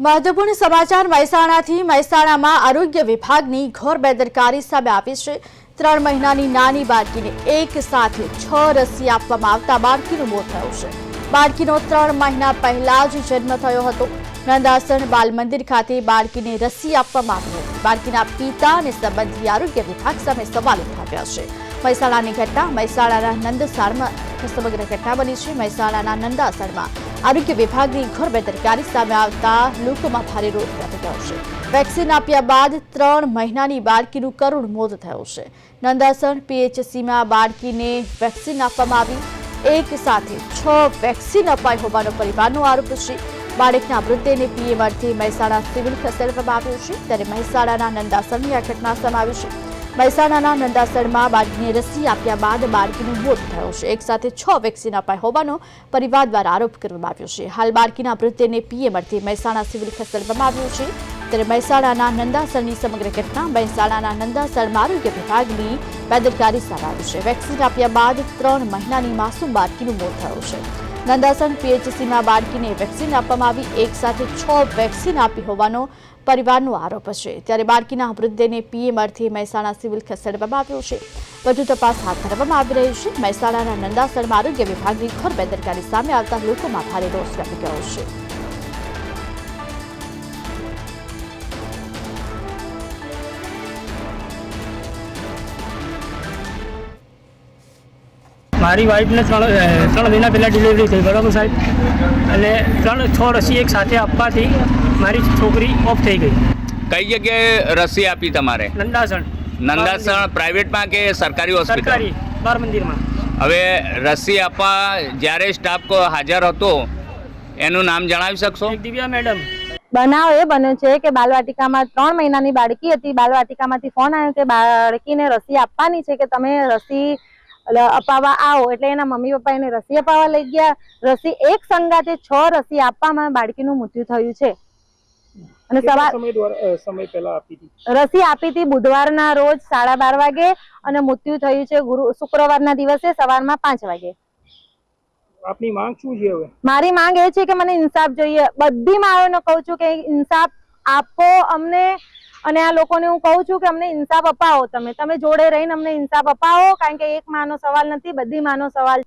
મહત્વપૂર્ણ સમાચાર મહેસાણાથી મહેસાણામાં આરોગ્ય વિભાગની ઘોર બેદરકારી સામે આવી છે। 3 મહિનાની નાની બાળકીને એક સાથે 6 રસી આપવામાં આવતા બાળકીનું મોત થયું છે। બાળકીનો 3 મહિના પહેલા જ જન્મ થયો હતો। નંદાસણ બાલ મંદિર ખાતે બાળકીને રસી આપવામાં આવી હતી। બાળકીના પિતા અને સંબંધી આરોગ્ય વિભાગ સામે સવાલ ઉઠાવ્યા છે। મહેસાણાની ઘટના મહેસાણાના નંદાસણમાં સમગ્ર ઘટના બની છે। મહેસાણાના નંદાસણમાં આરોગ્ય વિભાગની ઘોર બેદરકારી સામે આવતા લોકોમાં ભારે રોષ વ્યાપી ગયો છે। વેક્સિન આપ્યા બાદ 3 મહિનાની બાળકીનું કરુણ મોત થયું છે। નંદાસણ પીએચસીમાં બાળકીને વેક્સિન આપવામાં આવી। એક સાથે 6 વેક્સિન અપાઈ હોવાનો પરિવારનો આરોપ છે। બાળકના મૃતદેહને પીએમ અર્થે મહેસાણા સિવિલ ખસેડવામાં આવ્યો છે। ત્યારે મહેસાણાના નંદાસણની આ ઘટના સામે આવી છે। મહેસાણાના નંદાસણમાં બાળકીને રસી આપ્યા બાદ બાળકીનું મોત થયું છે। એક સાથે 6 વેક્સિન અપાઈ હોવાનો પરિવાર દ્વારા આરોપ કરવામાં આવ્યો છે। હાલ બાળકીના મૃતદેહને પીએમ અર્થે મહેસાણા સિવિલ ખસેડવામાં આવ્યો છે। ત્યારે મહેસાણાના નંદાસણની સમગ્ર ઘટના મહેસાણાના નંદાસણમાં આરોગ્ય વિભાગની બેદરકારી સામે આવી છે। વેક્સિન આપ્યા બાદ 3 મહિનાની માસૂમ બાળકીનું મોત થયું છે। નંદાસણ પીએચસીમાં બાળકીને વેક્સિન આપવામાં આવી। એક સાથે 6 વેક્સિન આપી હોવાનો પરિવારનો આરોપ છે। ત્યારે બાળકીના મૃતદેહને પીએમ અર્થે મહેસાણા સિવિલ ખસેડવામાં આવ્યો છે। વધુ તપાસ હાથ ધરવામાં આવી રહી છે। મહેસાણાના નંદાસણમાં આરોગ્ય વિભાગની ઘોર બેદરકારી સામે આવતા લોકોમાં ભારે રોષ વ્યાપી ગયો છે। મારી વાઈફને 3 મહિના પહેલાં ડિલિવરી થઈ, બરાબર સાહેબ, અને 6 રસી એક સાથે આપવાથી મારી છોકરી ઓફ થઈ ગઈ। કઈ જગ્યાએ રસી આપી તમારે? નંદાસણ પ્રાઇવેટમાં કે સરકારી હોસ્પિટલ? સરકારી બાળ મંદિરમાં। હવે રસી આપવા જ્યારે સ્ટાફ હાજર હતો એનું નામ જણાવી શકશો? એક દિવ્યા મેડમ। બનાવ એ બન્યો છે કે બાલવાટિકામાં 3 મહિનાની બાળકી હતી। બાલવાટિકામાંથી ફોન આવ્યો કે બાળકીને રસી આપવાની છે, કે તમે રસી અપાવવા આવો। એટલે એના મમ્મી પપ્પા એને રસી અપાવવા લઈ ગયા। રસી એક સંગાતે 6 રસી આપવામાં બાળકીનું મૃત્યુ થયું છે। અને સમય પહેલા આપી હતી રસી આપી હતી બુધવારના રોજ 12:30 વાગે અને મૃત્યુ થયું છે શુક્રવારના દિવસે સવારમાં 5 વાગે। આપની માંગ શું છે? હવે મારી માંગ એ છે કે મને ઇન્સાફ જોઈએ। બધી માઓને કહું છું કે ઇન્સાફ આપો અમને, અને આ લોકોને હું કહું છું કે અમને ઇન્સાફ અપાવો। તમે જોડે રહીને અમને ઇન્સાફ અપાવો, કારણ કે એક માનો સવાલ નથી, બધી માનો સવાલ